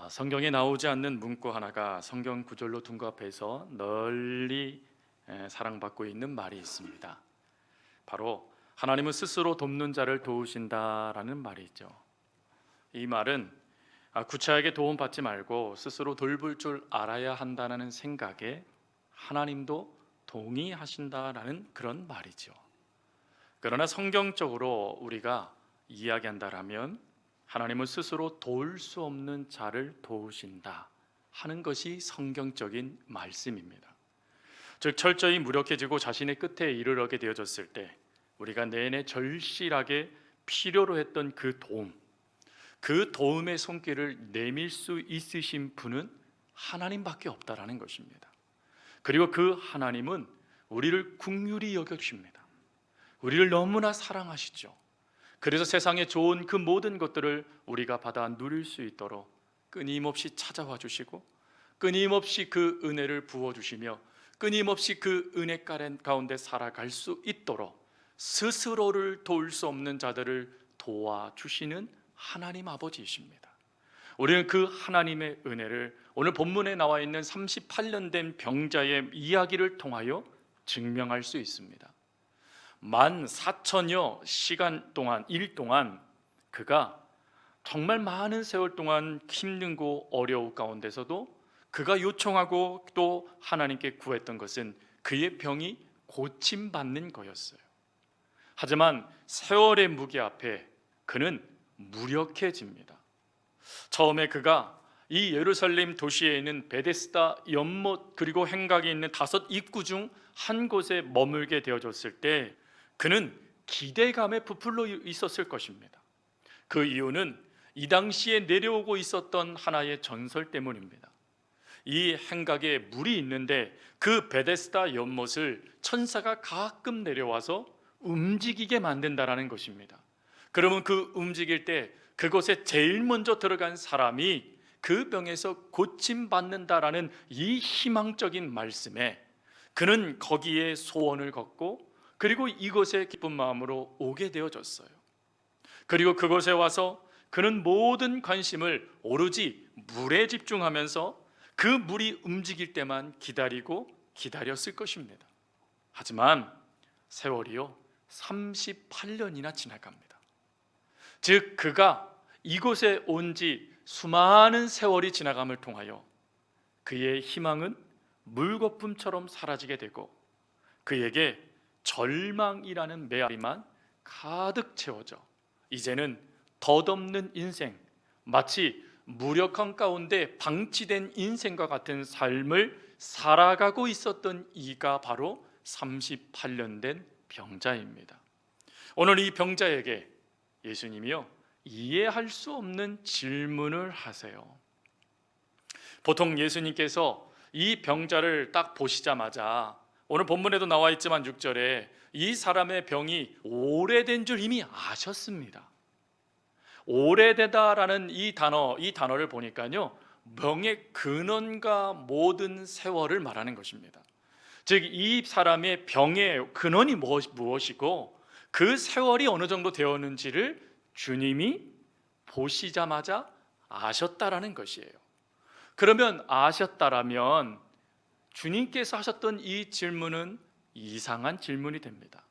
성경에 나오지 않는 문구 하나가 성경 구절로 둔갑해서 널리 사랑받고 있는 말이 있습니다. 바로 하나님은 스스로 돕는 자를 도우신다라는 말이 있죠. 이 말은 구차하게 도움받지 말고 스스로 돌볼 줄 알아야 한다는 생각에 하나님도 동의하신다라는 그런 말이죠. 그러나 성경적으로 우리가 이야기한다라면 하나님은 스스로 도울 수 없는 자를 도우신다 하는 것이 성경적인 말씀입니다. 즉 철저히 무력해지고 자신의 끝에 이르게 되어졌을 때 우리가 내내 절실하게 필요로 했던 그 도움의 손길을 내밀 수 있으신 분은 하나님밖에 없다라는 것입니다. 그리고 그 하나님은 우리를 긍휼히 여겨주십니다. 우리를 너무나 사랑하시죠. 그래서 세상에 좋은 그 모든 것들을 우리가 받아 누릴 수 있도록 끊임없이 찾아와 주시고 끊임없이 그 은혜를 부어주시며 끊임없이 그 은혜 가운데 살아갈 수 있도록 스스로를 도울 수 없는 자들을 도와주시는 하나님 아버지이십니다. 우리는 그 하나님의 은혜를 오늘 본문에 나와 있는 38년 된 병자의 이야기를 통하여 증명할 수 있습니다. 14,000여 시간 동안, 일 동안 그가 정말 많은 세월 동안 힘든고 어려운 가운데서도 그가 요청하고 또 하나님께 구했던 것은 그의 병이 고침받는 거였어요. 하지만 세월의 무게 앞에 그는 무력해집니다. 처음에 그가 이 예루살렘 도시에 있는 베데스다 연못 그리고 행각이 있는 5 입구 중 한 곳에 머물게 되어졌을 때 그는 기대감에 부풀어 있었을 것입니다. 그 이유는 이 당시에 내려오고 있었던 하나의 전설 때문입니다. 이 행각에 물이 있는데 그 베데스다 연못을 천사가 가끔 내려와서 움직이게 만든다라는 것입니다. 그러면 그 움직일 때 그곳에 제일 먼저 들어간 사람이 그 병에서 고침받는다라는 이 희망적인 말씀에 그는 거기에 소원을 걷고 그리고 이곳에 기쁜 마음으로 오게 되어졌어요. 그리고 그곳에 와서 그는 모든 관심을 오로지 물에 집중하면서 그 물이 움직일 때만 기다렸을 것입니다. 하지만 세월이요 38년이나 지나갑니다. 즉 그가 이곳에 온 지 수많은 세월이 지나감을 통하여 그의 희망은 물거품처럼 사라지게 되고 그에게 절망이라는 메아리만 가득 채워져 이제는 덧없는 인생, 마치 무력함 가운데 방치된 인생과 같은 삶을 살아가고 있었던 이가 바로 38년 된 병자입니다. 오늘 이 병자에게 예수님이요 이해할 수 없는 질문을 하세요. 보통 예수님께서 이 병자를 딱 보시자마자 오늘 본문에도 나와 있지만 6절에 이 사람의 병이 오래된 줄 이미 아셨습니다. 오래되다라는 이 단어를 보니까요 병의 근원과 모든 세월을 말하는 것입니다. 즉 이 사람의 병의 근원이 무엇이고 그 세월이 어느 정도 되었는지를 주님이 보시자마자 아셨다라는 것이에요. 그러면 아셨다라면 주님께서 하셨던 이 질문은 이상한 질문이 됩니다.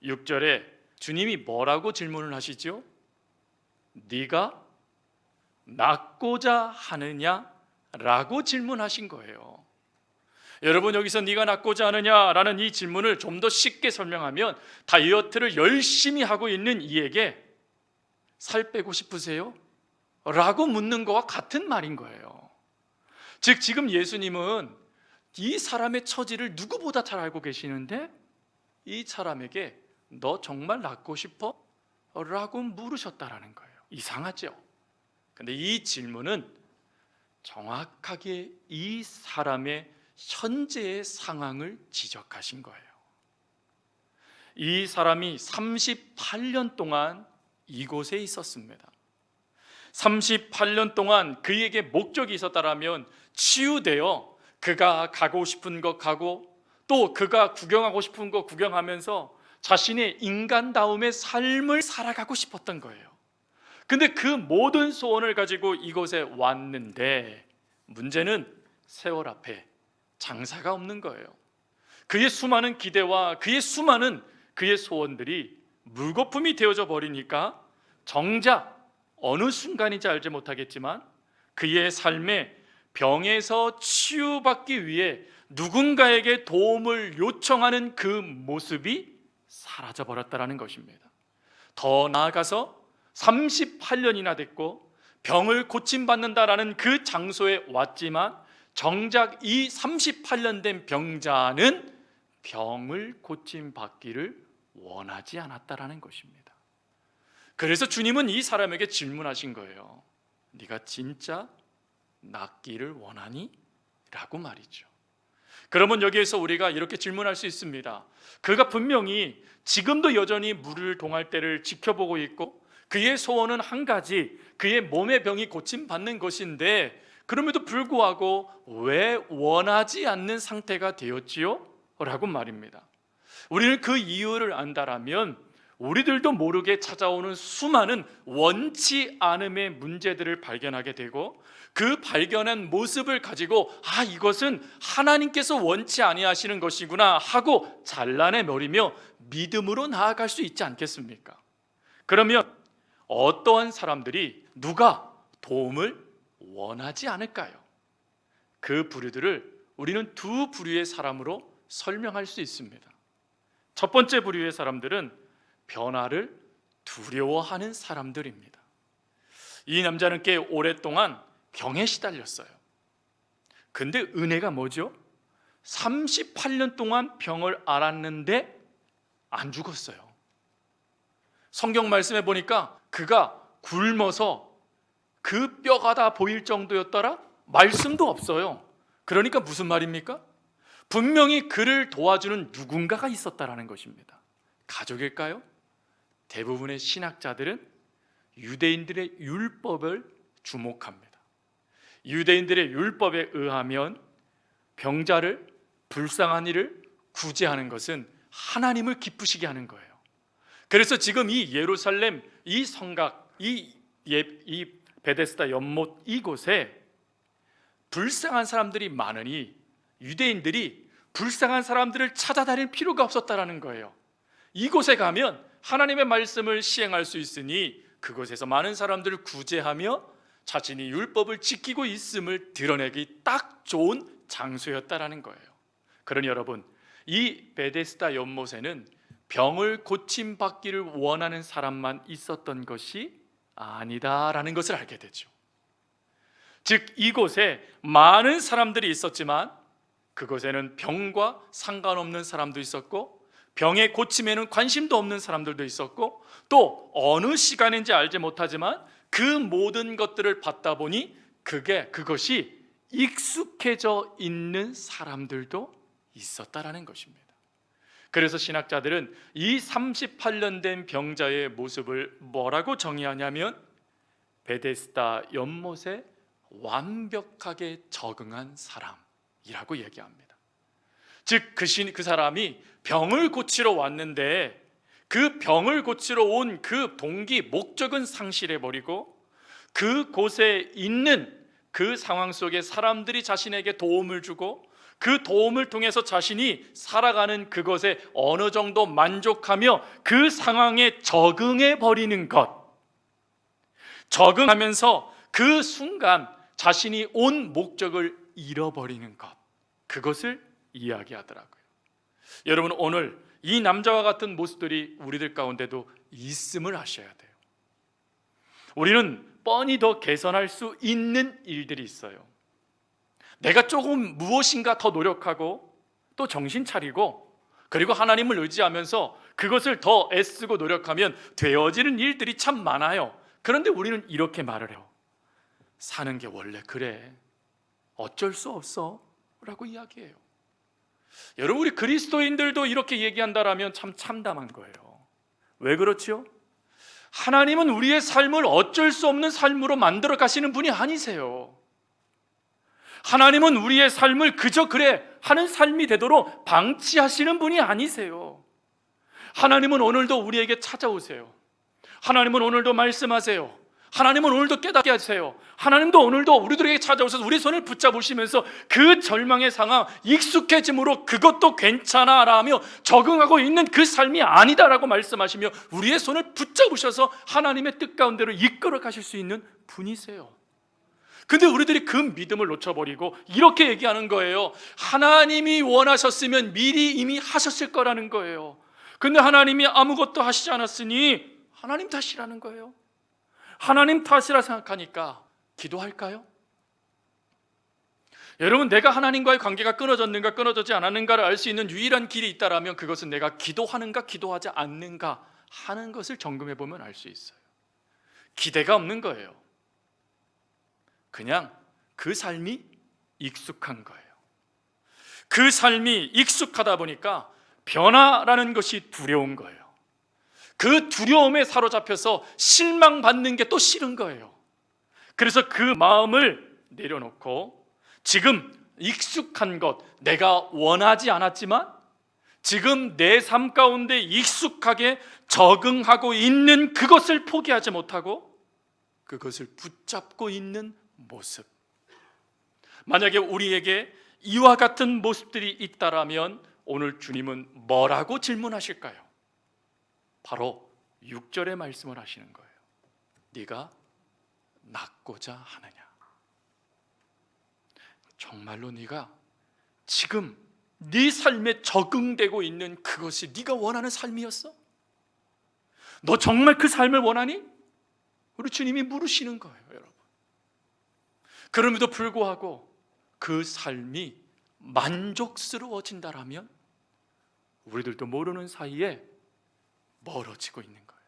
6절에 주님이 뭐라고 질문을 하시죠? 네가 낫고자 하느냐라고 질문하신 거예요. 여러분 여기서 네가 낫고자 하느냐라는 이 질문을 좀 더 쉽게 설명하면 다이어트를 열심히 하고 있는 이에게 살 빼고 싶으세요? 라고 묻는 것과 같은 말인 거예요. 즉 지금 예수님은 이 사람의 처지를 누구보다 잘 알고 계시는데 이 사람에게 너 정말 낫고 싶어? 라고 물으셨다라는 거예요. 이상하죠? 근데 이 질문은 정확하게 이 사람의 현재의 상황을 지적하신 거예요. 이 사람이 38년 동안 이곳에 있었습니다. 38년 동안 그에게 목적이 있었다라면 치유되어 그가 가고 싶은 것 가고 또 그가 구경하고 싶은 것 구경하면서 자신의 인간다움의 삶을 살아가고 싶었던 거예요. 근데 그 모든 소원을 가지고 이곳에 왔는데 문제는 세월 앞에 장사가 없는 거예요. 그의 수많은 기대와 그의 소원들이 물거품이 되어져 버리니까 정작 어느 순간인지 알지 못하겠지만 그의 삶에 병에서 치유받기 위해 누군가에게 도움을 요청하는 그 모습이 사라져 버렸다는 것입니다. 더 나아가서 38년이나 됐고 병을 고침받는다라는 그 장소에 왔지만 정작 이 38년 된 병자는 병을 고침받기를 원하지 않았다라는 것입니다. 그래서 주님은 이 사람에게 질문하신 거예요. 네가 진짜 낫기를 원하니? 라고 말이죠. 그러면 여기에서 우리가 이렇게 질문할 수 있습니다. 그가 분명히 지금도 여전히 물을 동할 때를 지켜보고 있고 그의 소원은 한 가지, 그의 몸의 병이 고침받는 것인데 그럼에도 불구하고 왜 원하지 않는 상태가 되었지요? 라고 말입니다. 우리는 그 이유를 안다라면 우리들도 모르게 찾아오는 수많은 원치 않음의 문제들을 발견하게 되고 그 발견한 모습을 가지고 이것은 하나님께서 원치 아니하시는 것이구나 하고 잘라내버리며 믿음으로 나아갈 수 있지 않겠습니까? 그러면 어떠한 사람들이 누가 도움을 원하지 않을까요? 그 부류들을 우리는 두 부류의 사람으로 설명할 수 있습니다. 첫 번째 부류의 사람들은 변화를 두려워하는 사람들입니다. 이 남자는 꽤 오랫동안 병에 시달렸어요. 근데 은혜가 뭐죠? 38년 동안 병을 앓았는데 안 죽었어요. 성경 말씀에 보니까 그가 굶어서 그 뼈가 다 보일 정도였더라? 말씀도 없어요. 그러니까 무슨 말입니까? 분명히 그를 도와주는 누군가가 있었다라는 것입니다. 가족일까요? 대부분의 신학자들은 유대인들의 율법을 주목합니다. 유대인들의 율법에 의하면 병자를, 불쌍한 이를 구제하는 것은 하나님을 기쁘시게 하는 거예요. 그래서 지금 이 예루살렘, 이 성곽, 이 베데스다 연못 이곳에 불쌍한 사람들이 많으니 유대인들이 불쌍한 사람들을 찾아다닐 필요가 없었다라는 거예요. 이곳에 가면 하나님의 말씀을 시행할 수 있으니 그곳에서 많은 사람들을 구제하며 자신이 율법을 지키고 있음을 드러내기 딱 좋은 장소였다라는 거예요. 그러니 여러분, 이 베데스다 연못에는 병을 고침받기를 원하는 사람만 있었던 것이 아니다라는 것을 알게 되죠. 즉 이곳에 많은 사람들이 있었지만 그곳에는 병과 상관없는 사람도 있었고 병의 고침에는 관심도 없는 사람들도 있었고 또 어느 시간인지 알지 못하지만 그 모든 것들을 받다 보니 그것이 익숙해져 있는 사람들도 있었다라는 것입니다. 그래서 신학자들은 이 38년 된 병자의 모습을 뭐라고 정의하냐면 베데스다 연못에 완벽하게 적응한 사람이라고 얘기합니다. 즉 그 사람이 병을 고치러 왔는데 그 병을 고치러 온 그 동기, 목적은 상실해버리고 그곳에 있는 그 상황 속에 사람들이 자신에게 도움을 주고 그 도움을 통해서 자신이 살아가는 그것에 어느 정도 만족하며 그 상황에 적응해 버리는 것, 적응하면서 그 순간 자신이 온 목적을 잃어버리는 것, 그것을 이야기하더라고요. 여러분, 오늘 이 남자와 같은 모습들이 우리들 가운데도 있음을 아셔야 돼요. 우리는 뻔히 더 개선할 수 있는 일들이 있어요. 내가 조금 무엇인가 더 노력하고 또 정신 차리고 그리고 하나님을 의지하면서 그것을 더 애쓰고 노력하면 되어지는 일들이 참 많아요. 그런데 우리는 이렇게 말을 해요. 사는 게 원래 그래, 어쩔 수 없어 라고 이야기해요. 여러분, 우리 그리스도인들도 이렇게 얘기한다라면 참 참담한 거예요. 왜 그렇죠? 하나님은 우리의 삶을 어쩔 수 없는 삶으로 만들어 가시는 분이 아니세요. 하나님은 우리의 삶을 그저 그래 하는 삶이 되도록 방치하시는 분이 아니세요. 하나님은 오늘도 우리에게 찾아오세요. 하나님은 오늘도 말씀하세요. 하나님은 오늘도 깨닫게 하세요. 하나님도 오늘도 우리들에게 찾아오셔서 우리 손을 붙잡으시면서 그 절망의 상황, 익숙해짐으로 그것도 괜찮아라며 적응하고 있는 그 삶이 아니다라고 말씀하시며 우리의 손을 붙잡으셔서 하나님의 뜻 가운데로 이끌어 가실 수 있는 분이세요. 근데 우리들이 그 믿음을 놓쳐버리고 이렇게 얘기하는 거예요. 하나님이 원하셨으면 미리 이미 하셨을 거라는 거예요. 근데 하나님이 아무것도 하시지 않았으니 하나님 탓이라는 거예요. 하나님 탓이라 생각하니까 기도할까요? 여러분, 내가 하나님과의 관계가 끊어졌는가 끊어지지 않았는가를 알 수 있는 유일한 길이 있다면 그것은 내가 기도하는가 기도하지 않는가 하는 것을 점검해 보면 알 수 있어요. 기대가 없는 거예요. 그냥 그 삶이 익숙한 거예요. 그 삶이 익숙하다 보니까 변화라는 것이 두려운 거예요. 그 두려움에 사로잡혀서 실망받는 게 또 싫은 거예요. 그래서 그 마음을 내려놓고 지금 익숙한 것, 내가 원하지 않았지만 지금 내 삶 가운데 익숙하게 적응하고 있는 그것을 포기하지 못하고 그것을 붙잡고 있는 모습. 만약에 우리에게 이와 같은 모습들이 있다라면 오늘 주님은 뭐라고 질문하실까요? 바로 6절의 말씀을 하시는 거예요. 네가 낫고자 하느냐? 정말로 네가 지금 네 삶에 적응되고 있는 그것이 네가 원하는 삶이었어? 너 정말 그 삶을 원하니? 우리 주님이 물으시는 거예요, 여러분. 그럼에도 불구하고 그 삶이 만족스러워진다라면 우리들도 모르는 사이에 멀어지고 있는 거예요.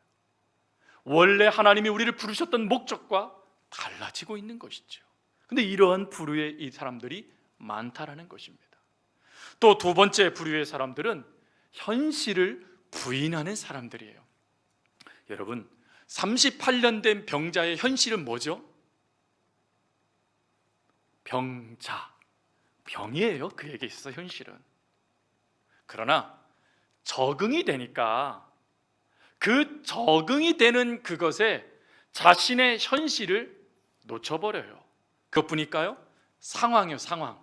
원래 하나님이 우리를 부르셨던 목적과 달라지고 있는 것이죠. 근데 이러한 부류의 이 사람들이 많다라는 것입니다. 또 두 번째 부류의 사람들은 현실을 부인하는 사람들이에요. 여러분, 38년 된 병자의 현실은 뭐죠? 병자, 병이에요. 그에게 있어서 현실은. 그러나 적응이 되니까 그 적응이 되는 그것에 자신의 현실을 놓쳐버려요. 그것뿐일까요? 상황이요, 상황.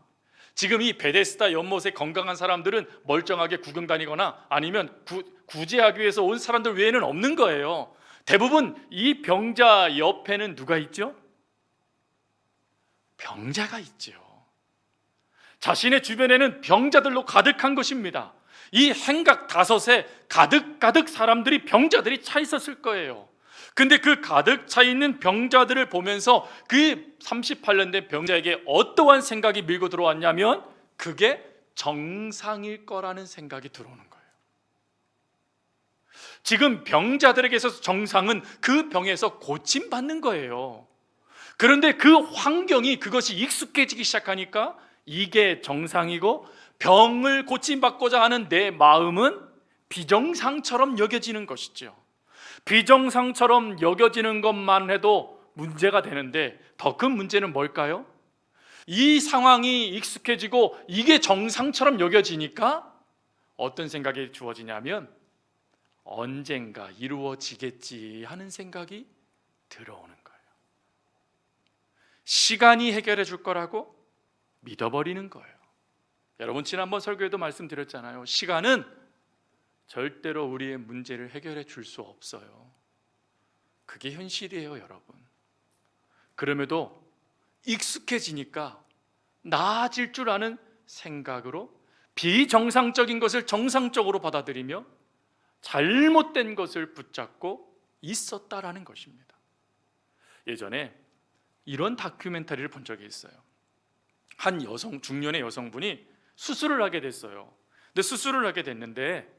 지금 이 베데스다 연못에 건강한 사람들은 멀쩡하게 구경 다니거나 아니면 구제하기 위해서 온 사람들 외에는 없는 거예요. 대부분 이 병자 옆에는 누가 있죠? 병자가 있죠. 자신의 주변에는 병자들로 가득한 것입니다. 이 행각 다섯에 가득 사람들이, 병자들이 차 있었을 거예요. 근데 그 가득 차 있는 병자들을 보면서 그 38년 된 병자에게 어떠한 생각이 밀고 들어왔냐면 그게 정상일 거라는 생각이 들어오는 거예요. 지금 병자들에게 있어서 정상은 그 병에서 고침받는 거예요. 그런데 그 환경이, 그것이 익숙해지기 시작하니까 이게 정상이고 병을 고침받고자 하는 내 마음은 비정상처럼 여겨지는 것이죠. 비정상처럼 여겨지는 것만 해도 문제가 되는데 더 큰 문제는 뭘까요? 이 상황이 익숙해지고 이게 정상처럼 여겨지니까 어떤 생각이 주어지냐면 언젠가 이루어지겠지 하는 생각이 들어오는 거예요. 시간이 해결해 줄 거라고 믿어버리는 거예요. 여러분, 지난번 설교에도 말씀드렸잖아요. 시간은 절대로 우리의 문제를 해결해 줄 수 없어요. 그게 현실이에요, 여러분. 그럼에도 익숙해지니까 나아질 줄 아는 생각으로 비정상적인 것을 정상적으로 받아들이며 잘못된 것을 붙잡고 있었다라는 것입니다. 예전에 이런 다큐멘터리를 본 적이 있어요. 한 중년의 여성분이 수술을 하게 됐어요. 근데 수술을 하게 됐는데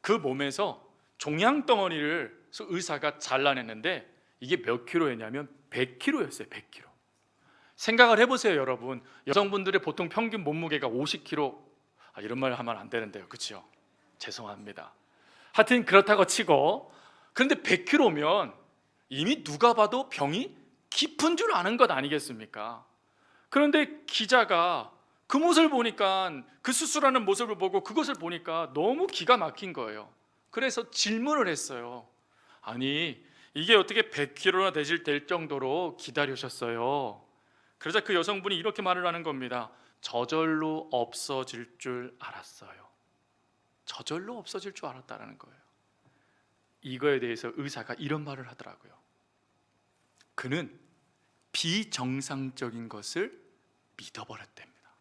그 몸에서 종양덩어리를 의사가 잘라냈는데 이게 몇 킬로였냐면 100킬로였어요. 100킬로. 생각을 해보세요, 여러분. 여성분들의 보통 평균 몸무게가 50킬로. 이런 말 하면 안 되는데요, 그렇죠? 죄송합니다. 하여튼 그렇다고 치고, 그런데 100킬로면 이미 누가 봐도 병이 깊은 줄 아는 것 아니겠습니까? 그런데 기자가 그 모습을 보니까, 그 수술하는 모습을 보고 그것을 보니까 너무 기가 막힌 거예요. 그래서 질문을 했어요. 아니, 이게 어떻게 100kg나 될 정도로 기다리셨어요. 그러자 그 여성분이 이렇게 말을 하는 겁니다. 저절로 없어질 줄 알았어요. 저절로 없어질 줄 알았다는 거예요. 이거에 대해서 의사가 이런 말을 하더라고요. 그는 비정상적인 것을 믿어버렸답니다.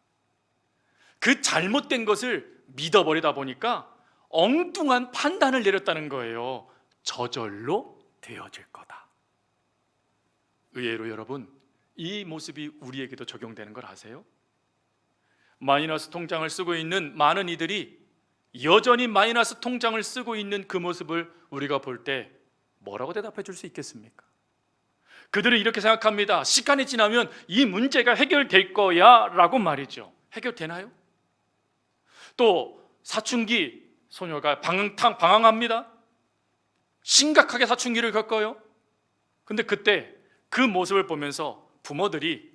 그 잘못된 것을 믿어버리다 보니까 엉뚱한 판단을 내렸다는 거예요. 저절로 되어질 거다. 의외로 여러분, 이 모습이 우리에게도 적용되는 걸 아세요? 마이너스 통장을 쓰고 있는 많은 이들이 여전히 마이너스 통장을 쓰고 있는 그 모습을 우리가 볼 때 뭐라고 대답해 줄 수 있겠습니까? 그들은 이렇게 생각합니다. 시간이 지나면 이 문제가 해결될 거야 라고 말이죠. 해결되나요? 또 사춘기 소녀가 방황합니다. 심각하게 사춘기를 겪어요. 근데 그때 그 모습을 보면서 부모들이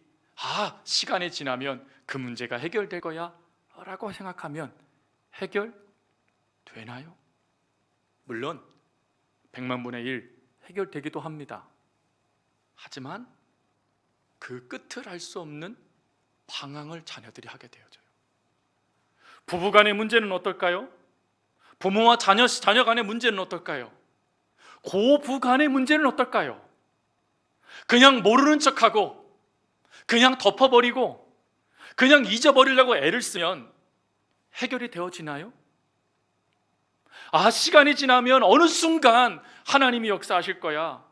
시간이 지나면 그 문제가 해결될 거야 라고 생각하면 해결되나요? 물론 100만 분의 1 해결되기도 합니다. 하지만 그 끝을 알 수 없는 방황을 자녀들이 하게 되어져요. 부부간의 문제는 어떨까요? 부모와 자녀 간의 문제는 어떨까요? 고부간의 문제는 어떨까요? 그냥 모르는 척하고 그냥 덮어버리고 그냥 잊어버리려고 애를 쓰면 해결이 되어지나요? 시간이 지나면 어느 순간 하나님이 역사하실 거야,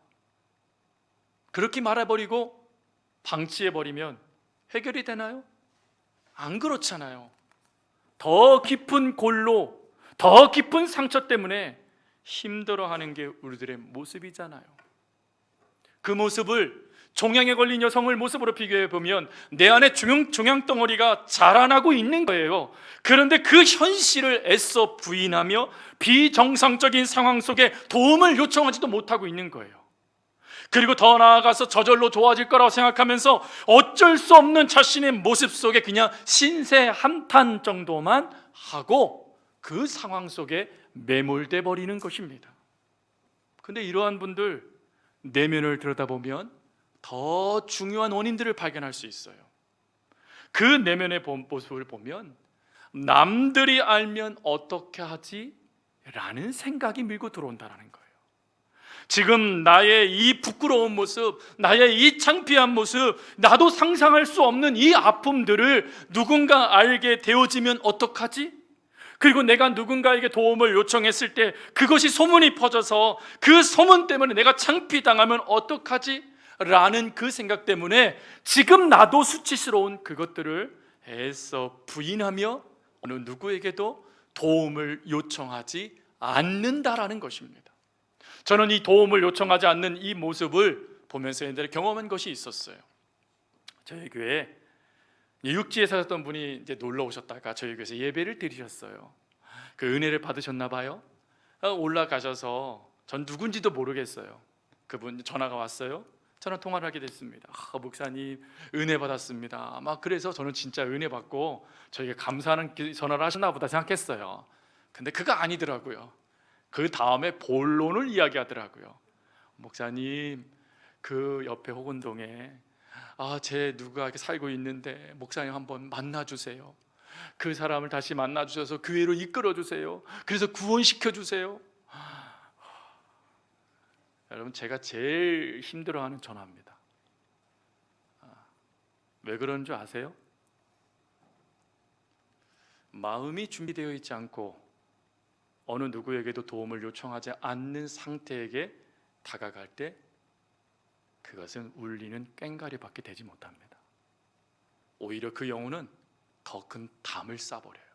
그렇게 말해버리고 방치해버리면 해결이 되나요? 안 그렇잖아요. 더 깊은 골로, 더 깊은 상처 때문에 힘들어하는 게 우리들의 모습이잖아요. 그 모습을 종양에 걸린 여성을 모습으로 비교해 보면 내 안에 종양 덩어리가 자라나고 있는 거예요. 그런데 그 현실을 애써 부인하며 비정상적인 상황 속에 도움을 요청하지도 못하고 있는 거예요. 그리고 더 나아가서 저절로 좋아질 거라고 생각하면서 어쩔 수 없는 자신의 모습 속에 그냥 신세 한탄 정도만 하고 그 상황 속에 매몰돼 버리는 것입니다. 근데 이러한 분들 내면을 들여다보면 더 중요한 원인들을 발견할 수 있어요. 그 내면의 모습을 보면 남들이 알면 어떻게 하지? 라는 생각이 밀고 들어온다는 거예요. 지금 나의 이 부끄러운 모습, 나의 이 창피한 모습, 나도 상상할 수 없는 이 아픔들을 누군가 알게 되어지면 어떡하지? 그리고 내가 누군가에게 도움을 요청했을 때 그것이 소문이 퍼져서 그 소문 때문에 내가 창피당하면 어떡하지? 라는 그 생각 때문에 지금 나도 수치스러운 그것들을 애써 부인하며 어느 누구에게도 도움을 요청하지 않는다라는 것입니다. 저는 이 도움을 요청하지 않는 이 모습을 보면서 옛날에 경험한 것이 있었어요. 저희 교회에 육지에 사셨던 분이 이제 놀러 오셨다가 저희 교회에서 예배를 드리셨어요. 그 은혜를 받으셨나 봐요. 올라가셔서 전 누군지도 모르겠어요. 그분 전화가 왔어요. 전화 통화를 하게 됐습니다. 목사님 은혜 받았습니다. 그래서 저는 진짜 은혜 받고 저에게 감사하는 전화를 하셨나 보다 생각했어요. 근데 그거 아니더라고요. 그 다음에 본론을 이야기하더라고요. 목사님 그 옆에 호건동에 제 누가 이렇게 살고 있는데 목사님 한번 만나주세요. 그 사람을 다시 만나주셔서 교회로 이끌어주세요. 그래서 구원시켜주세요. 여러분, 제가 제일 힘들어하는 전화입니다. 왜 그런 줄 아세요? 마음이 준비되어 있지 않고 어느 누구에게도 도움을 요청하지 않는 상태에게 다가갈 때 그것은 울리는 꽹과리밖에 되지 못합니다. 오히려 그 영혼은 더 큰 담을 쌓아버려요.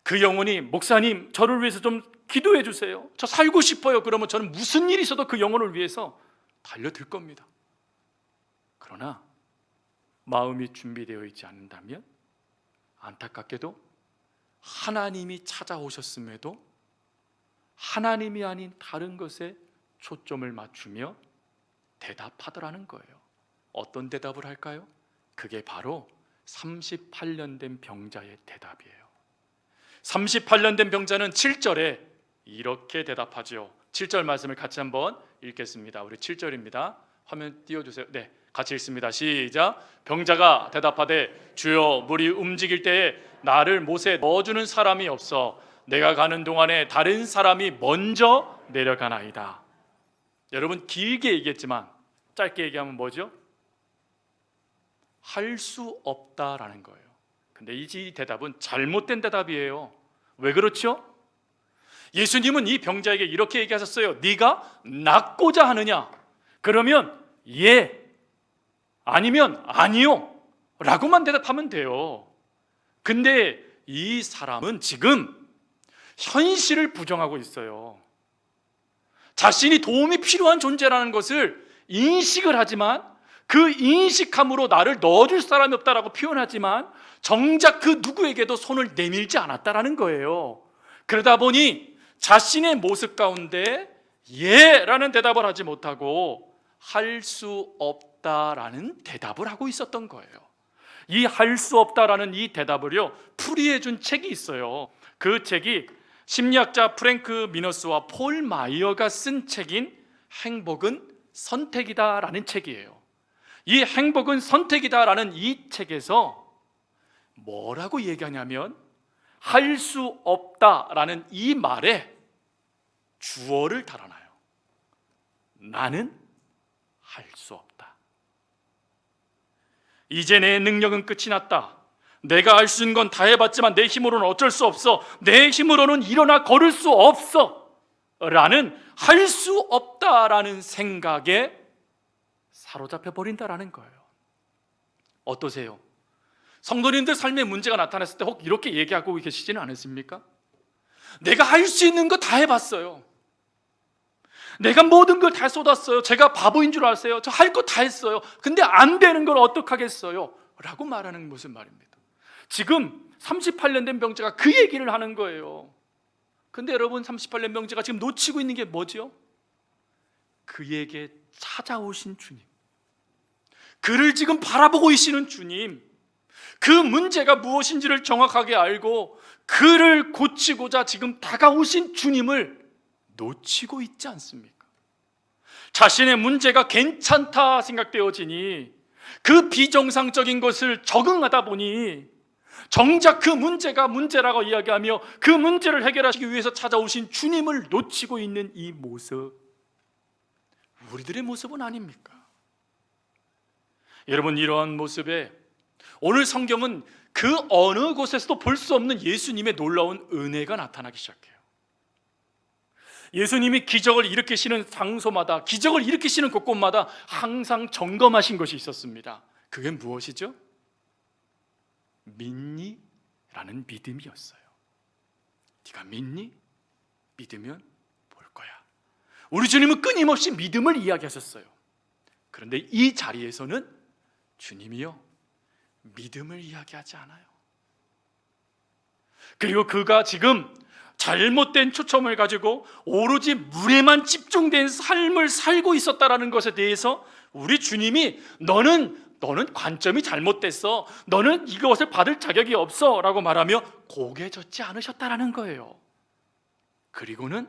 그 영혼이 목사님 저를 위해서 좀 기도해 주세요. 저 살고 싶어요. 그러면 저는 무슨 일이 있어도 그 영혼을 위해서 달려들 겁니다. 그러나 마음이 준비되어 있지 않는다면 안타깝게도 하나님이 찾아오셨음에도 하나님이 아닌 다른 것에 초점을 맞추며 대답하더라는 거예요. 어떤 대답을 할까요? 그게 바로 38년 된 병자의 대답이에요. 38년 된 병자는 7절에 이렇게 대답하죠. 7절 말씀을 같이 한번 읽겠습니다. 우리 7절입니다. 화면 띄워주세요. 네, 같이 읽습니다. 시작. 병자가 대답하되 주여 물이 움직일 때에 나를 못에 넣어주는 사람이 없어 내가 가는 동안에 다른 사람이 먼저 내려가나이다. 여러분, 길게 얘기했지만 짧게 얘기하면 뭐죠? 할 수 없다라는 거예요. 근데 이 대답은 잘못된 대답이에요. 왜 그렇죠? 예수님은 이 병자에게 이렇게 얘기하셨어요. 네가 낫고자 하느냐? 그러면 예, 아니면 아니요 라고만 대답하면 돼요. 근데 이 사람은 지금 현실을 부정하고 있어요. 자신이 도움이 필요한 존재라는 것을 인식을 하지만 그 인식함으로 나를 넣어줄 사람이 없다라고 표현하지만 정작 그 누구에게도 손을 내밀지 않았다라는 거예요. 그러다 보니 자신의 모습 가운데 예라는 대답을 하지 못하고 할 수 없다라는 대답을 하고 있었던 거예요. 이 할 수 없다라는 이 대답을요 풀이해 준 책이 있어요. 그 책이 심리학자 프랭크 미너스와 폴 마이어가 쓴 책인 행복은 선택이다라는 책이에요. 이 행복은 선택이다라는 이 책에서 뭐라고 얘기하냐면 할 수 없다라는 이 말에 주어를 달아놔요. 나는 할 수 없다. 이제 내 능력은 끝이 났다. 내가 할 수 있는 건 다 해봤지만 내 힘으로는 어쩔 수 없어. 내 힘으로는 일어나 걸을 수 없어 라는 할 수 없다라는 생각에 사로잡혀 버린다라는 거예요. 어떠세요? 성도님들 삶에 문제가 나타났을 때 혹 이렇게 얘기하고 계시지는 않으십니까? 내가 할 수 있는 거 다 해봤어요. 내가 모든 걸 다 쏟았어요. 제가 바보인 줄 아세요? 저 할 거 다 했어요. 근데 안 되는 걸 어떡하겠어요? 라고 말하는 무슨 말입니다. 지금 38년 된 병자가 그 얘기를 하는 거예요. 근데 여러분, 38년 병자가 지금 놓치고 있는 게 뭐죠? 그에게 찾아오신 주님, 그를 지금 바라보고 계시는 주님, 그 문제가 무엇인지를 정확하게 알고 그를 고치고자 지금 다가오신 주님을 놓치고 있지 않습니까? 자신의 문제가 괜찮다 생각되어지니 그 비정상적인 것을 적응하다 보니 정작 그 문제가 문제라고 이야기하며 그 문제를 해결하시기 위해서 찾아오신 주님을 놓치고 있는 이 모습, 우리들의 모습은 아닙니까? 여러분, 이러한 모습에 오늘 성경은 그 어느 곳에서도 볼 수 없는 예수님의 놀라운 은혜가 나타나기 시작해요. 예수님이 기적을 일으키시는 장소마다, 기적을 일으키시는 곳곳마다 항상 점검하신 것이 있었습니다. 그게 무엇이죠? 믿니? 라는 믿음이었어요. 네가 믿니? 믿으면 볼 거야. 우리 주님은 끊임없이 믿음을 이야기하셨어요. 그런데 이 자리에서는 주님이요, 믿음을 이야기하지 않아요. 그리고 그가 지금 잘못된 초점을 가지고 오로지 물에만 집중된 삶을 살고 있었다라는 것에 대해서 우리 주님이 너는 관점이 잘못됐어, 너는 이것을 받을 자격이 없어 라고 말하며 고개 젓지 않으셨다라는 거예요. 그리고는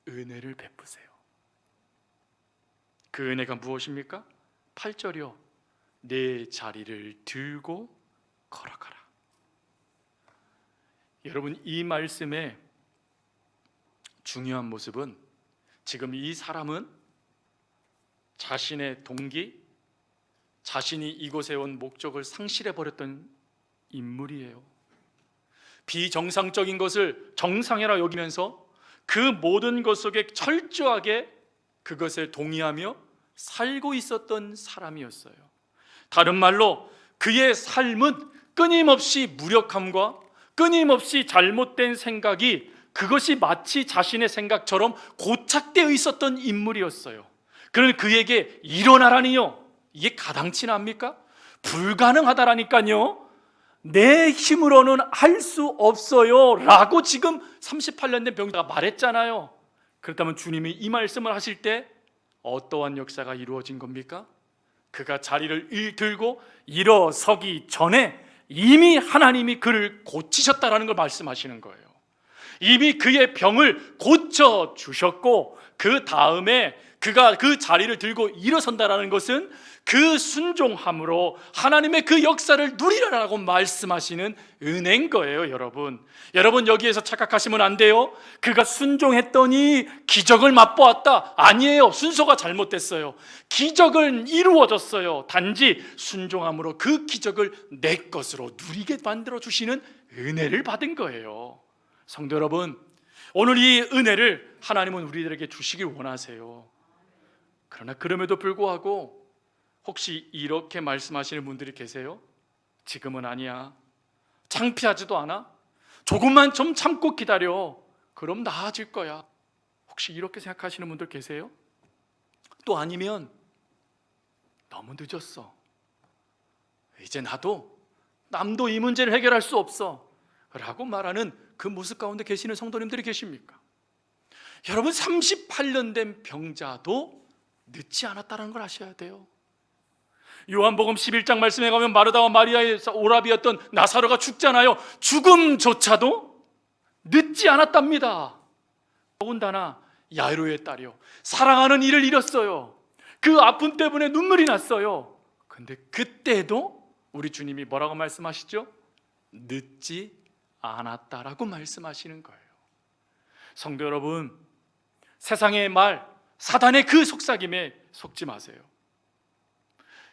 은혜를 베푸세요. 그 은혜가 무엇입니까? 8절이요, 내 자리를 들고 걸어가라. 여러분, 이 말씀의 중요한 모습은 지금 이 사람은 자신의 동기, 자신이 이곳에 온 목적을 상실해버렸던 인물이에요. 비정상적인 것을 정상이라 여기면서 그 모든 것 속에 철저하게 그것을 동의하며 살고 있었던 사람이었어요. 다른 말로 그의 삶은 끊임없이 무력함과 끊임없이 잘못된 생각이 그것이 마치 자신의 생각처럼 고착되어 있었던 인물이었어요. 그러니 그에게 일어나라니요, 이게 가당치 않습니까? 불가능하다라니까요. 내 힘으로는 할 수 없어요 라고 지금 38년 된 병자가 말했잖아요. 그렇다면 주님이 이 말씀을 하실 때 어떠한 역사가 이루어진 겁니까? 그가 자리를 들고 일어서기 전에 이미 하나님이 그를 고치셨다라는 걸 말씀하시는 거예요. 이미 그의 병을 고쳐 주셨고, 그 다음에 그가 그 자리를 들고 일어선다라는 것은 그 순종함으로 하나님의 그 역사를 누리라라고 말씀하시는 은혜인 거예요. 여러분 여기에서 착각하시면 안 돼요. 그가 순종했더니 기적을 맛보았다, 아니에요. 순서가 잘못됐어요. 기적은 이루어졌어요. 단지 순종함으로 그 기적을 내 것으로 누리게 만들어 주시는 은혜를 받은 거예요. 성도 여러분, 오늘 이 은혜를 하나님은 우리들에게 주시길 원하세요. 그러나 그럼에도 불구하고 혹시 이렇게 말씀하시는 분들이 계세요? 지금은 아니야, 창피하지도 않아, 조금만 좀 참고 기다려, 그럼 나아질 거야. 혹시 이렇게 생각하시는 분들 계세요? 또 아니면 너무 늦었어, 이제 남도 이 문제를 해결할 수 없어 라고 말하는 그 모습 가운데 계시는 성도님들이 계십니까? 여러분, 38년 된 병자도 늦지 않았다는 걸 아셔야 돼요. 요한복음 11장 말씀에 가면 마르다와 마리아의 오라비였던 나사로가 죽잖아요. 죽음조차도 늦지 않았답니다. 더군다나 야이로의 딸이요, 사랑하는 이를 잃었어요. 그 아픔 때문에 눈물이 났어요. 근데 그때도 우리 주님이 뭐라고 말씀하시죠? 늦지 않았다라고 말씀하시는 거예요. 성도 여러분, 세상의 말, 사단의 그 속삭임에 속지 마세요.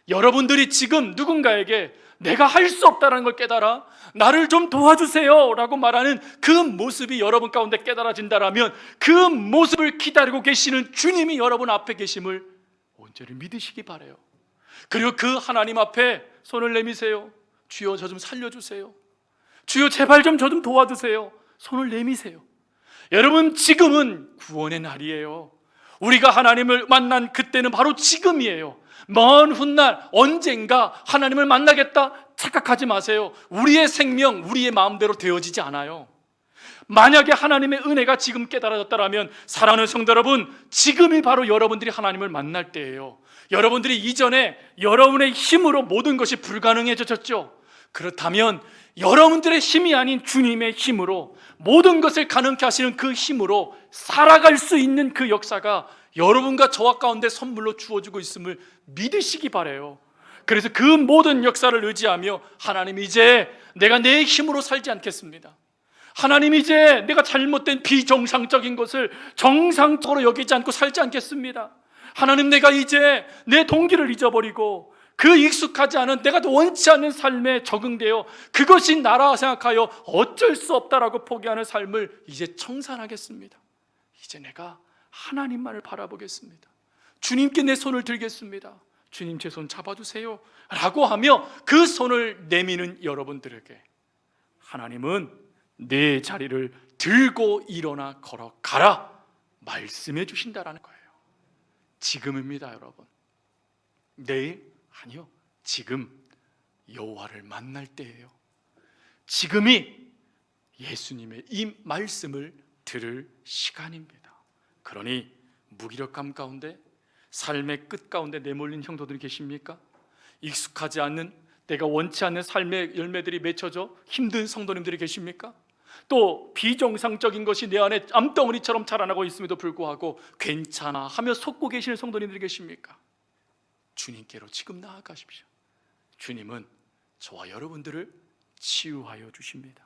여러분들이 지금 누군가에게 내가 할 수 없다는 걸 깨달아 나를 좀 도와주세요 라고 말하는 그 모습이 여러분 가운데 깨달아진다면, 그 모습을 기다리고 계시는 주님이 여러분 앞에 계심을 온전히 믿으시기 바라요. 그리고 그 하나님 앞에 손을 내미세요. 주여, 저 좀 살려주세요. 주여, 제발 좀 저 좀 도와주세요. 손을 내미세요. 여러분, 지금은 구원의 날이에요. 우리가 하나님을 만난 그때는 바로 지금이에요. 먼 훗날 언젠가 하나님을 만나겠다 착각하지 마세요. 우리의 생명, 우리의 마음대로 되어지지 않아요. 만약에 하나님의 은혜가 지금 깨달아졌다면, 사랑하는 성도 여러분, 지금이 바로 여러분들이 하나님을 만날 때예요. 여러분들이 이전에 여러분의 힘으로 모든 것이 불가능해졌죠. 그렇다면 여러분들의 힘이 아닌 주님의 힘으로, 모든 것을 가능케 하시는 그 힘으로 살아갈 수 있는 그 역사가 여러분과 저와 가운데 선물로 주어지고 있음을 믿으시기 바라요. 그래서 그 모든 역사를 의지하며, 하나님, 이제 내가 내 힘으로 살지 않겠습니다. 하나님, 이제 내가 잘못된 비정상적인 것을 정상적으로 여기지 않고 살지 않겠습니다. 하나님, 내가 이제 내 동기를 잊어버리고 그 익숙하지 않은, 내가 원치 않는 삶에 적응되어 그것이 나라 생각하여 어쩔 수 없다라고 포기하는 삶을 이제 청산하겠습니다. 이제 내가 하나님만을 바라보겠습니다. 주님께 내 손을 들겠습니다. 주님, 제 손 잡아주세요 라고 하며 그 손을 내미는 여러분들에게 하나님은 내 자리를 들고 일어나 걸어가라 말씀해 주신다라는 거예요. 지금입니다, 여러분. 내일? 아니요, 지금 여호와를 만날 때예요. 지금이 예수님의 이 말씀을 들을 시간입니다. 그러니 무기력함 가운데, 삶의 끝 가운데 내몰린 형제들이 계십니까? 익숙하지 않는, 내가 원치 않는 삶의 열매들이 맺혀져 힘든 성도님들이 계십니까? 또 비정상적인 것이 내 안에 암덩어리처럼 자라나고 있음에도 불구하고 괜찮아 하며 속고 계시는 성도님들이 계십니까? 주님께로 지금 나아가십시오. 주님은 저와 여러분들을 치유하여 주십니다.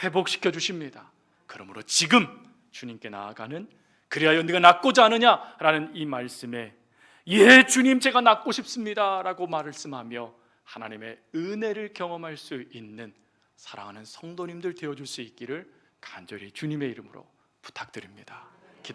회복시켜 주십니다. 그러므로 지금 주님께 나아가는, 그리하여 네가 낫고자 하느냐라는 이 말씀에 예, 주님, 제가 낫고 싶습니다 라고 말씀하며 하나님의 은혜를 경험할 수 있는 사랑하는 성도님들 되어줄 수 있기를 간절히 주님의 이름으로 부탁드립니다.